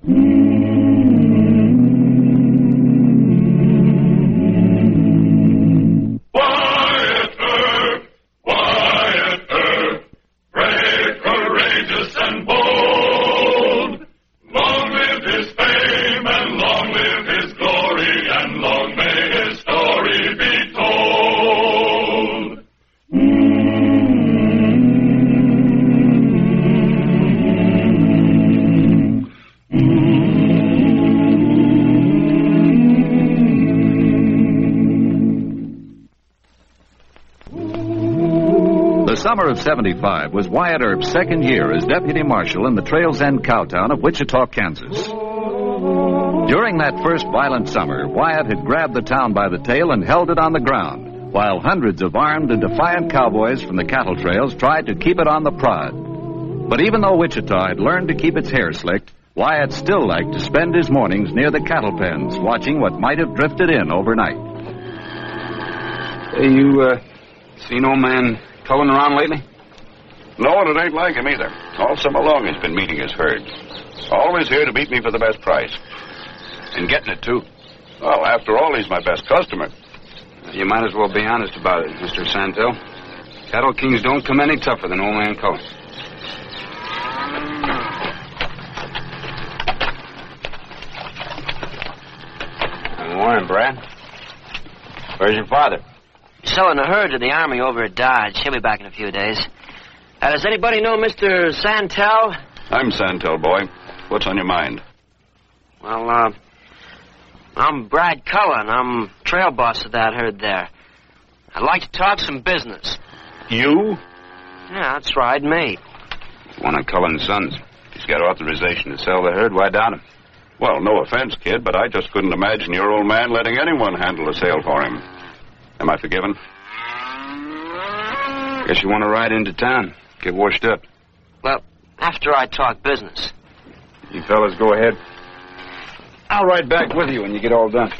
Wyatt Earp, Wyatt Earp, brave, courageous, and bold. Long live his fame, and long live his glory, and long may his story be told. The summer of '75 was Wyatt Earp's second year as deputy marshal in the Trails End cowtown of Wichita, Kansas. During that first violent summer, Wyatt had grabbed the town by the tail and held it on the ground, while hundreds of armed and defiant cowboys from the cattle trails tried to keep it on the prod. But even though Wichita had learned to keep its hair slicked, Wyatt still liked to spend his mornings near the cattle pens, watching what might have drifted in overnight. Hey, you, seen old man culling around lately? No, and it ain't like him either. All summer long he's been meeting his herd. Always here to beat me for the best price. And getting it, too. Well, after all, he's my best customer. You might as well be honest about it, Mr. Santel. Cattle kings don't come any tougher than old man Cullen. Good morning, Brad. Where's your father? Selling a herd to the Army over at Dodge. He'll be back in a few days. Does anybody know Mr. Santel? I'm Santel, boy. What's on your mind? Well, I'm Brad Cullen. I'm trail boss of that herd there. I'd like to talk some business. You? Yeah, that's right, me. One of Cullen's sons. He's got authorization to sell the herd. Why doubt him? Well, no offense, kid, but I just couldn't imagine your old man letting anyone handle a sale for him. Am I forgiven? Guess you want to ride into town. Get washed up. Well, after I talk business. You fellas go ahead. I'll ride back with you when you get all done.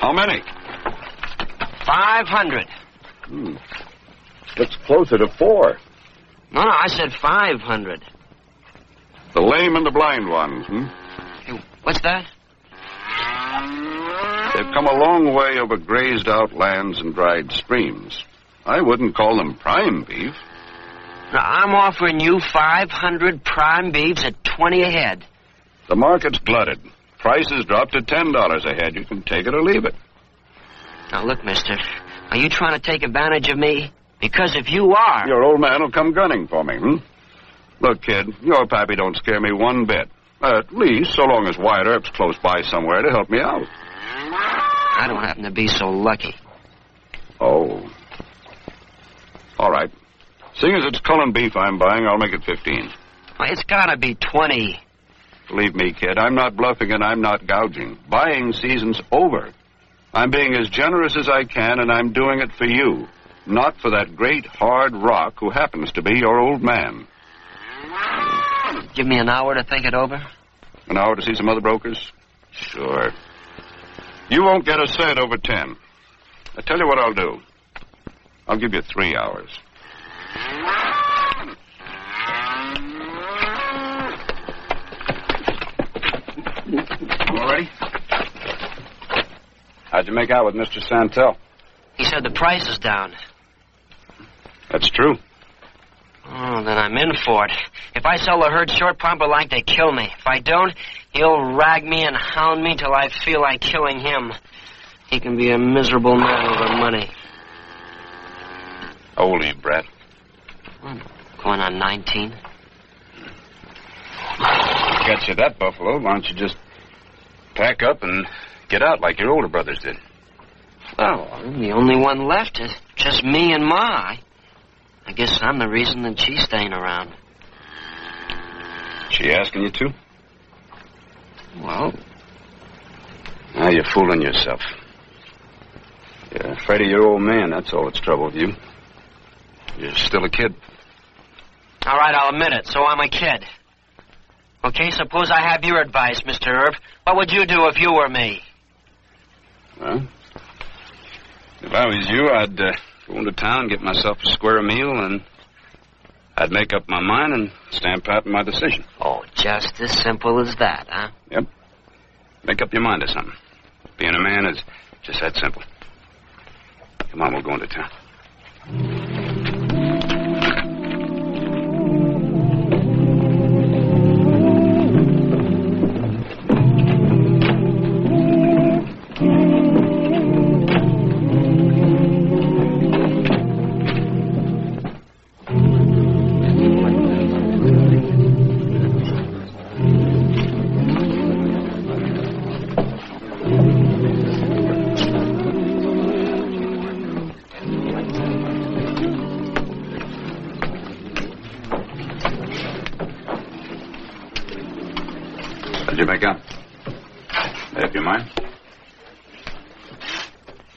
How many? 500. Looks closer to 4. No, I said 500. The lame and the blind ones, Hey, what's that? They've come a long way over grazed-out lands and dried streams. I wouldn't call them prime beef. Now, I'm offering you 500 prime beeves at 20 a head. The market's glutted. Prices dropped to $10 a head. You can take it or leave it. Now, look, mister, are you trying to take advantage of me? Because if you are... Your old man will come gunning for me, Look, kid, your pappy don't scare me one bit. At least, so long as Wyatt Earp's close by somewhere to help me out. I don't happen to be so lucky. Oh. All right. Seeing as it's Cullen beef I'm buying, I'll make it 15. Well, it's gotta be 20. Believe me, kid, I'm not bluffing and I'm not gouging. Buying season's over. I'm being as generous as I can, and I'm doing it for you. Not for that great hard rock who happens to be your old man. Give me an hour to think it over? An hour to see some other brokers? Sure. You won't get a cent over 10. I tell you what I'll do. I'll give you 3 hours. All ready? How'd you make out with Mr. Santel? He said the price is down. That's true. Oh, then I'm in for it. If I sell the herd short, Papa like they kill me. If I don't, he'll rag me and hound me till I feel like killing him. He can be a miserable man over money. How old are you, Brad? Going on 19. Got you that, Buffalo. Why don't you just pack up and get out like your older brothers did? Well, I'm the only one left. It's just me and Ma. I guess I'm the reason that she's staying around. She asking you to? Well... Now you're fooling yourself. You're afraid of your old man, that's all that's troubled you. You're still a kid. All right, I'll admit it. So I'm a kid. Okay, suppose I have your advice, Mr. Earp. What would you do if you were me? Well, if I was you, I'd Go into town, get myself a square meal, and I'd make up my mind and stamp out my decision. Oh, just as simple as that, huh? Yep. Make up your mind to something. Being a man is just that simple. Come on, we'll go into town. Did you make up? Made up your mind?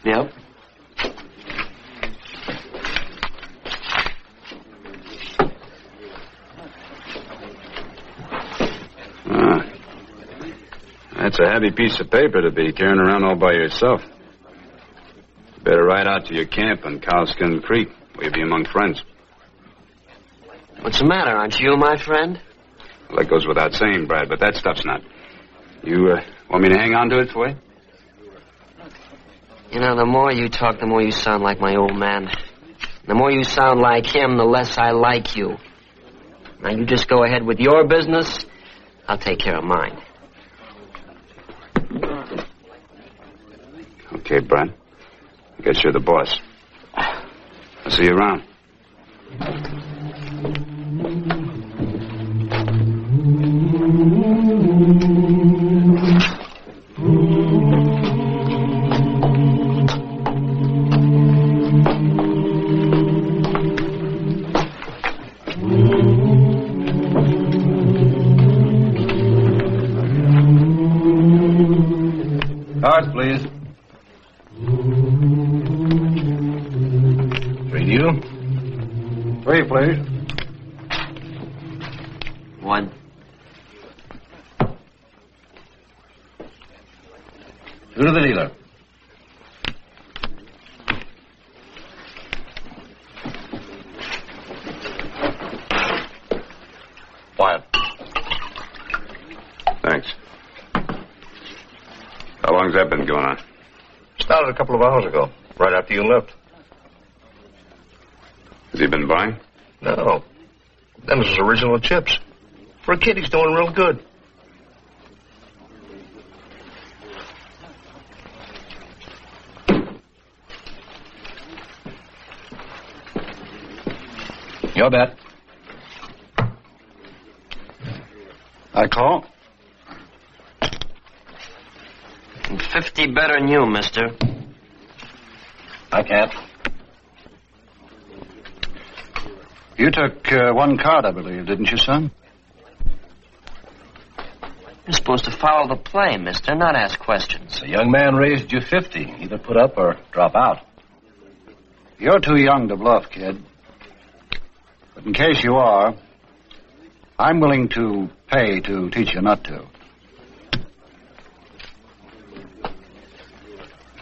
Yep. That's a heavy piece of paper to be carrying around all by yourself. You better ride out to your camp on Cowskin Creek. We'll be among friends. What's the matter? Aren't you my friend? Well, that goes without saying, Brad, but that stuff's not. You want me to hang on to it for you? You know, the more you talk, the more you sound like my old man. The more you sound like him, the less I like you. Now, you just go ahead with your business. I'll take care of mine. Okay, Brad. I guess you're the boss. I'll see you around. Cards, please. 3 to you. 3, please. 1. Two to the dealer. Wyatt. Thanks. How long's that been going on? Started a couple of hours ago, right after you left. Has he been buying? No. Them is his original chips. For a kid, he's doing real good. Your bet. I call. 50 better than you, mister. I can't. You took one card, I believe, didn't you, son? You're supposed to follow the play, mister, not ask questions. The young man raised you 50. Either put up or drop out. You're too young to bluff, kid. But in case you are, I'm willing to pay to teach you not to.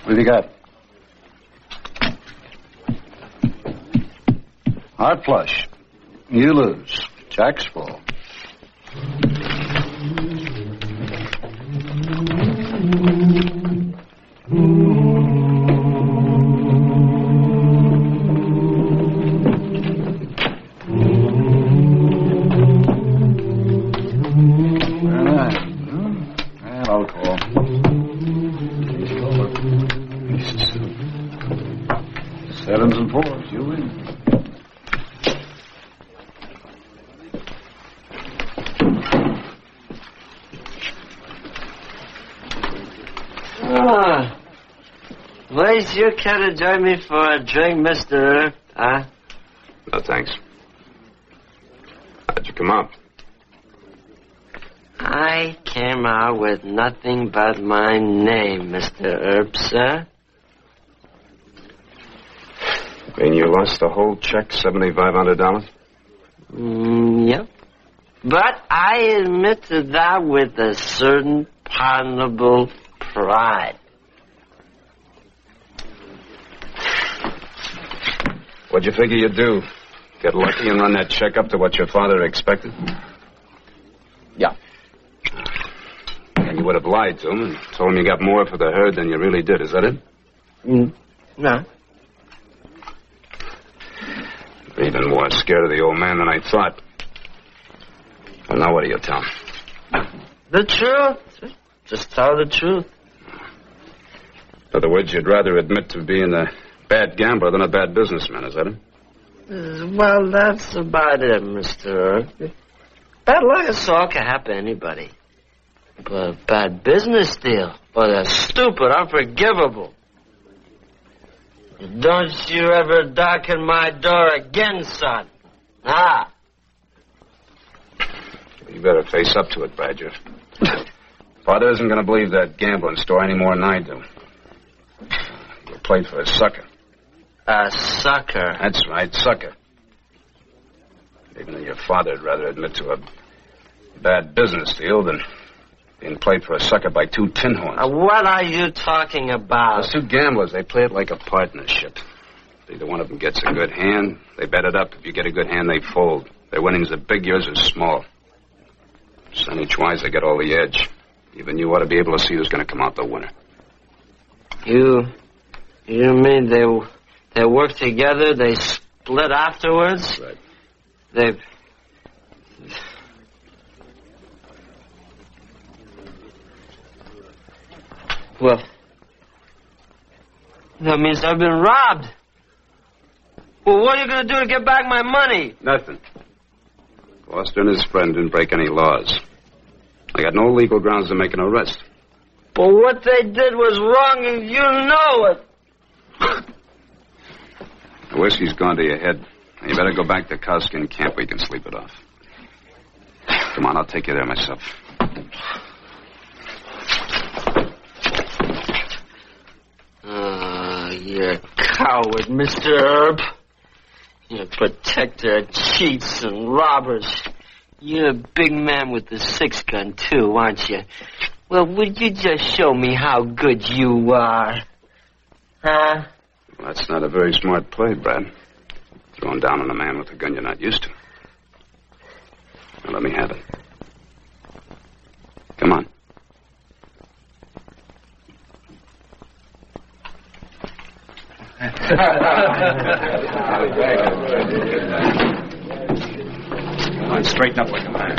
What have you got? Heart flush. You lose. Jack's full. I'll call. Sevens and fours, you win. Where's your care to join me for a drink, Mr. Earp? Huh? No, thanks. How'd you come up? I came out with nothing but my name, Mr. Earp, sir. And you lost the whole check, $7,500? Yep. But I admit to that with a certain pardonable pride. What'd you figure you'd do? Get lucky and run that check up to what your father expected? Yeah. And you would have lied to him and told him you got more for the herd than you really did. Is that it? No. You're even more scared of the old man than I thought. Well, now what do you tell him? The truth. Just tell the truth. In other words, you'd rather admit to being a bad gambler than a bad businessman, is that it? Well, that's about it, Mr. Earp. Bad luck is all can happen to anybody. But a bad business deal, or that's stupid, unforgivable. Don't you ever darken my door again, son. Ah. You better face up to it, Badger. Father isn't going to believe that gambling story any more than I do. You played for a sucker. A sucker? That's right, sucker. Even your father'd rather admit to a bad business deal than being played for a sucker by two tin horns. What are you talking about? Those two gamblers, they play it like a partnership. If either one of them gets a good hand, they bet it up. If you get a good hand, they fold. Their winnings are big, yours are small. Percentage-wise, they get all the edge. Even you ought to be able to see who's going to come out the winner. You mean they work together, they split afterwards? Right. Well, that means I've been robbed. Well, what are you going to do to get back my money? Nothing. Foster and his friend didn't break any laws. I got no legal grounds to make an arrest. But what they did was wrong, and you know it. The whiskey's gone to your head. You better go back to Cowskin Camp where you can sleep it off. Come on, I'll take you there myself. You're a coward, Mr. Earp. You're a protector of cheats and robbers. You're a big man with the 6-gun, too, aren't you? Well, would you just show me how good you are? Huh? Well, that's not a very smart play, Brad. Throwing down on a man with a gun you're not used to. Now, let me have it. Come on. Come on, straighten up like a man.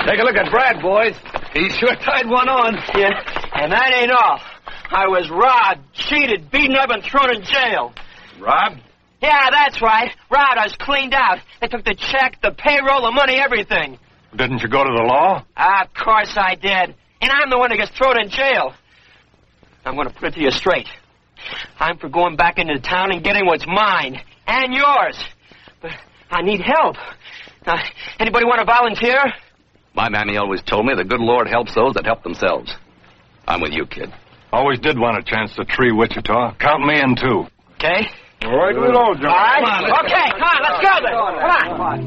Take a look at Brad, boys. He sure tied one on. Yeah, and that ain't all. I was robbed, cheated, beaten up, and thrown in jail. Robbed? Yeah, that's right. Robbed. I was cleaned out. They took the check, the payroll, the money, everything. Didn't you go to the law? Of course I did. And I'm the one who gets thrown in jail. I'm going to put it to you straight. I'm for going back into town and getting what's mine. And yours. But I need help. Anybody want to volunteer? My mammy always told me the good Lord helps those that help themselves. I'm with you, kid. Always did want a chance to tree Wichita. Count me in, too. Okay. All right, good old John. All right. Okay, come on, let's go then. Come on.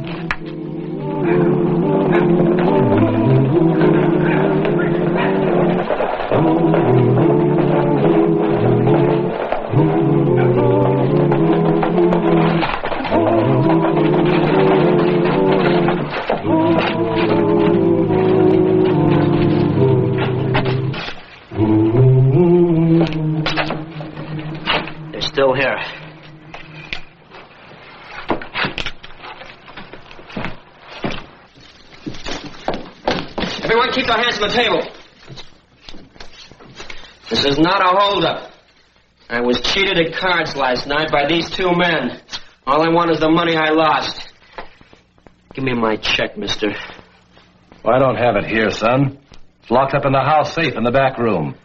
They're still here. Everyone keep their hands on the table. This is not a holdup. I was cheated at cards last night by these two men. All I want is the money I lost. Give me my check, mister. Well, I don't have it here, son. It's locked up in the house safe in the back room.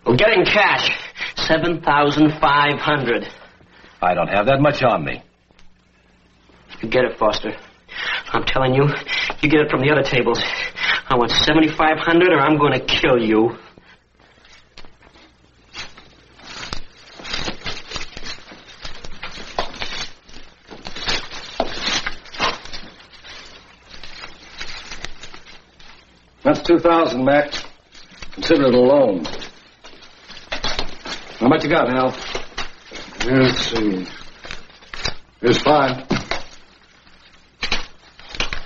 Well, get in cash. $7,500. I don't have that much on me. You get it, Foster. I'm telling you, you get it from the other tables. I want $7,500 or I'm going to kill you. That's $2,000, Mac. Consider it a loan. How much you got, Hal? Let's see. Here's $5.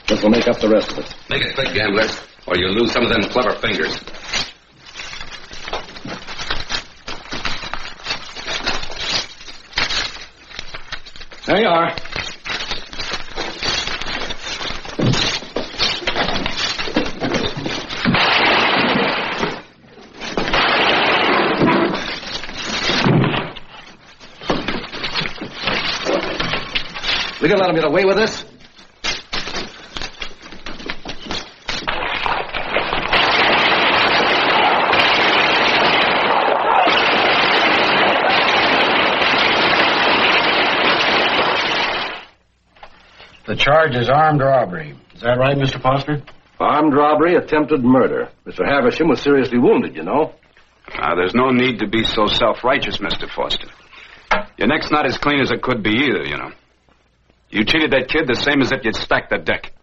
This will make up the rest of it. Make it quick, gambler, or you'll lose some of them clever fingers. There you are. We gonna let him get away with this? The charge is armed robbery. Is that right, Mr. Foster? Armed robbery, attempted murder. Mr. Havisham was seriously wounded, you know. There's no need to be so self-righteous, Mr. Foster. Your neck's not as clean as it could be either, you know. You treated that kid the same as if you'd stacked the deck.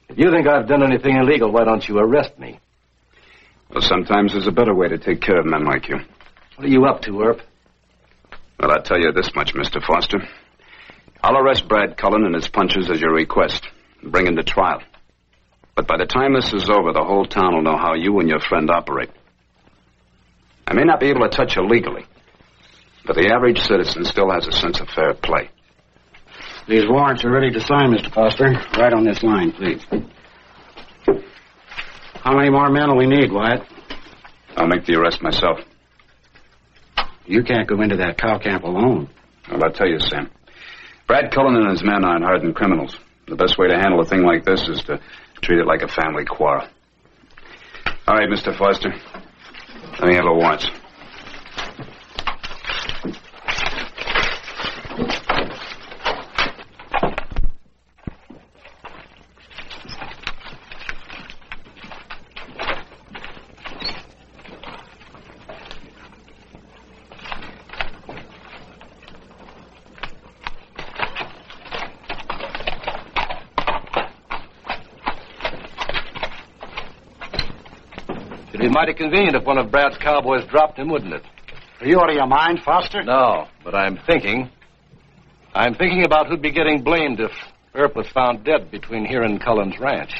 If you think I've done anything illegal, why don't you arrest me? Well, sometimes there's a better way to take care of men like you. What are you up to, Earp? Well, I'll tell you this much, Mr. Foster. I'll arrest Brad Cullen and his punches as your request and bring him to trial. But by the time this is over, the whole town will know how you and your friend operate. I may not be able to touch you legally, but the average citizen still has a sense of fair play. These warrants are ready to sign, Mr. Foster. Right on this line, please. How many more men will we need, Wyatt? I'll make the arrest myself. You can't go into that cow camp alone. Well, I'll tell you, Sam. Brad Cullen and his men aren't hardened criminals. The best way to handle a thing like this is to treat it like a family quarrel. All right, Mr. Foster. Let me have the warrants. It'd be mighty convenient if one of Brad's cowboys dropped him, wouldn't it? Are you out of your mind, Foster? No, but I'm thinking about who'd be getting blamed if Earp was found dead between here and Cullen's ranch.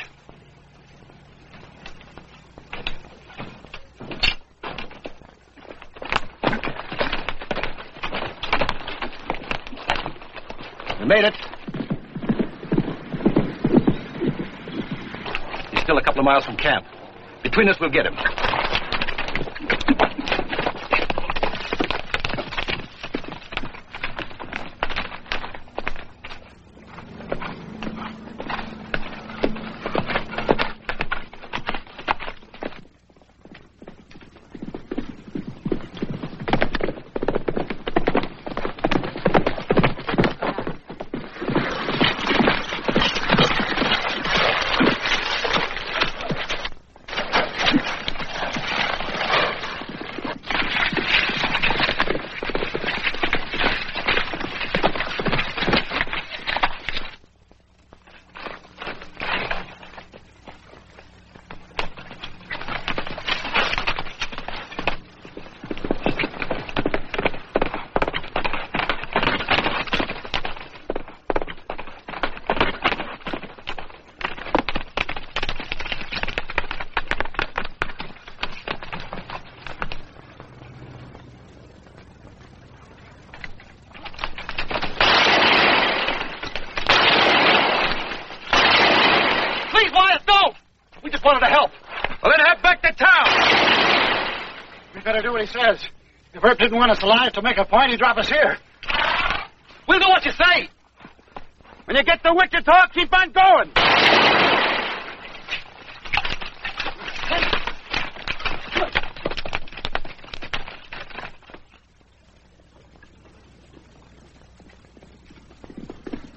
We made it. He's still a couple of miles from camp. Between us, we'll get him. Do what he says. If Earp didn't want us alive to make a point, he'd drop us here. We'll do what you say. When you get the wit to talk, keep on going.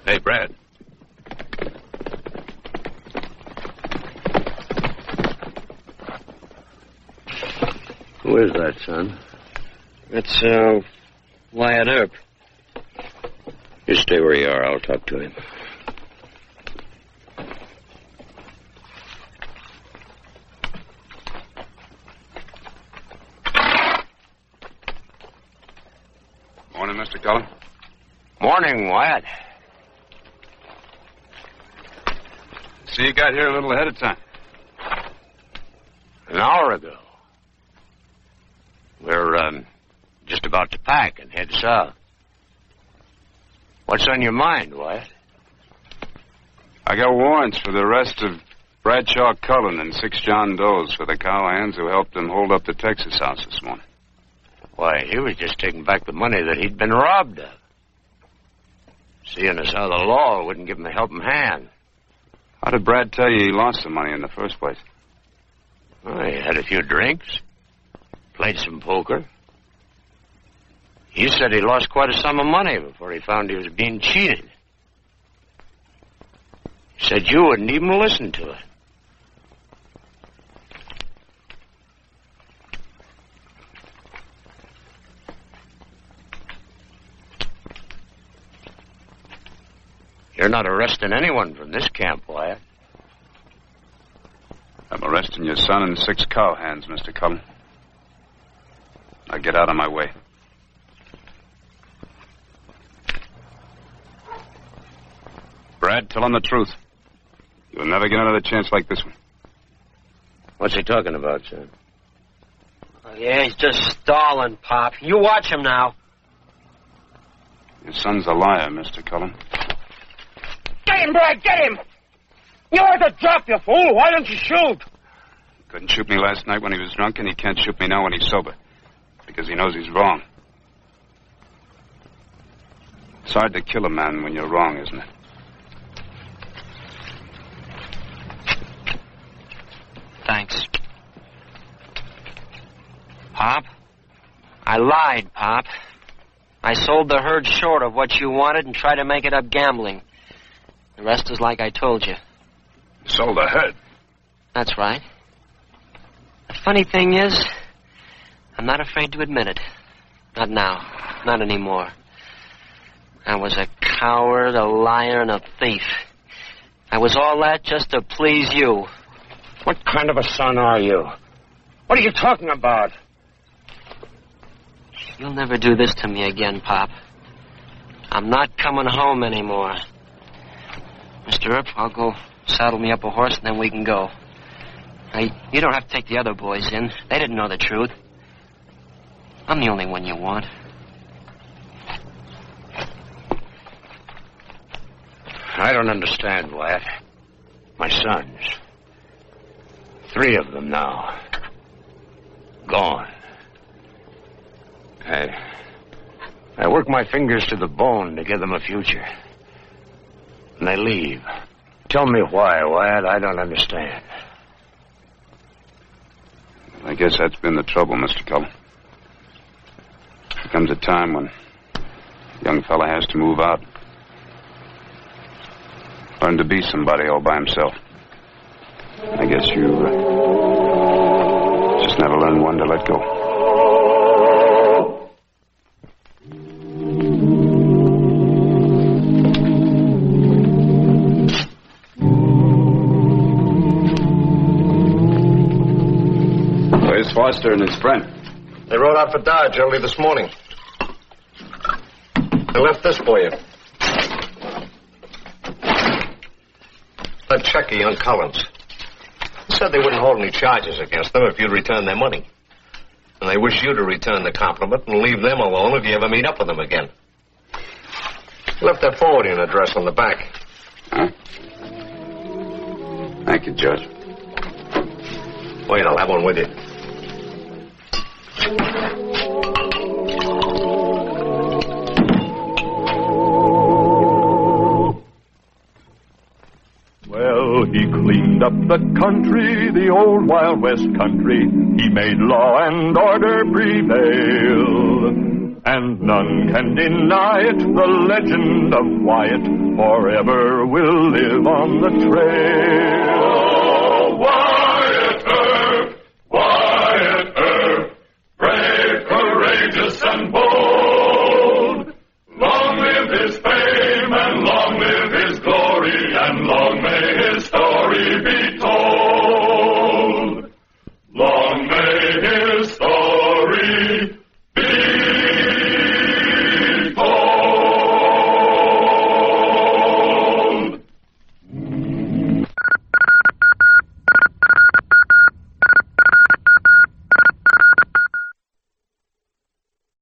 Hey, Brad. Who is that, son? That's, Wyatt Earp. You stay where you are. I'll talk to him. Morning, Mr. Cullen. Morning, Wyatt. See, you got here a little ahead of time. An hour ago. We're, just about to pack and head south. What's on your mind, Wyatt? I got warrants for the arrest of Bradshaw Cullen and 6 John Does for the cowhands who helped him hold up the Texas house this morning. Why, he was just taking back the money that he'd been robbed of. Seeing as how the law wouldn't give him a helping hand. How did Brad tell you he lost the money in the first place? Well, he had a few drinks, played some poker. He said he lost quite a sum of money before he found he was being cheated. He said you wouldn't even listen to it. You're not arresting anyone from this camp, Wyatt. I'm arresting your son and 6 cowhands, Mr. Cullen. Now get out of my way. Brad, tell him the truth. You'll never get another chance like this one. What's he talking about, son? Oh, yeah, he's just stalling, Pop. You watch him now. Your son's a liar, Mr. Cullen. Get him, Brad, get him! You ought to drop, you fool. Why don't you shoot? He couldn't shoot me last night when he was drunk, and he can't shoot me now when he's sober. Because he knows he's wrong. It's hard to kill a man when you're wrong, isn't it? Thanks. Pop? I lied, Pop. I sold the herd short of what you wanted and tried to make it up gambling. The rest is like I told you. You sold the herd? That's right. The funny thing is, I'm not afraid to admit it. Not now. Not anymore. I was a coward, a liar, and a thief. I was all that just to please you. What kind of a son are you? What are you talking about? You'll never do this to me again, Pop. I'm not coming home anymore. Mr. Earp, I'll go saddle me up a horse and then we can go. You don't have to take the other boys in. They didn't know the truth. I'm the only one you want. I don't understand, Wyatt. My sons. 3 of them now. Gone. I work my fingers to the bone to give them a future. And they leave. Tell me why, Wyatt. I don't understand. I guess that's been the trouble, Mr. Cullen. There comes a time when a young fella has to move out. Learn to be somebody all by himself. I guess you just never learned when to let go. Where's Foster and his friend? They rode out for Dodge early this morning. They left this for you. A checky on Collins. He said they wouldn't hold any charges against them if you'd return their money. And they wish you to return the compliment and leave them alone if you ever meet up with them again. Left their forwarding address on the back. Huh? Thank you, Judge. Wait, I'll have one with you. Well, he cleaned up the country, the old Wild West country. He made law and order prevail. And none can deny it, the legend of Wyatt forever will live on the trail.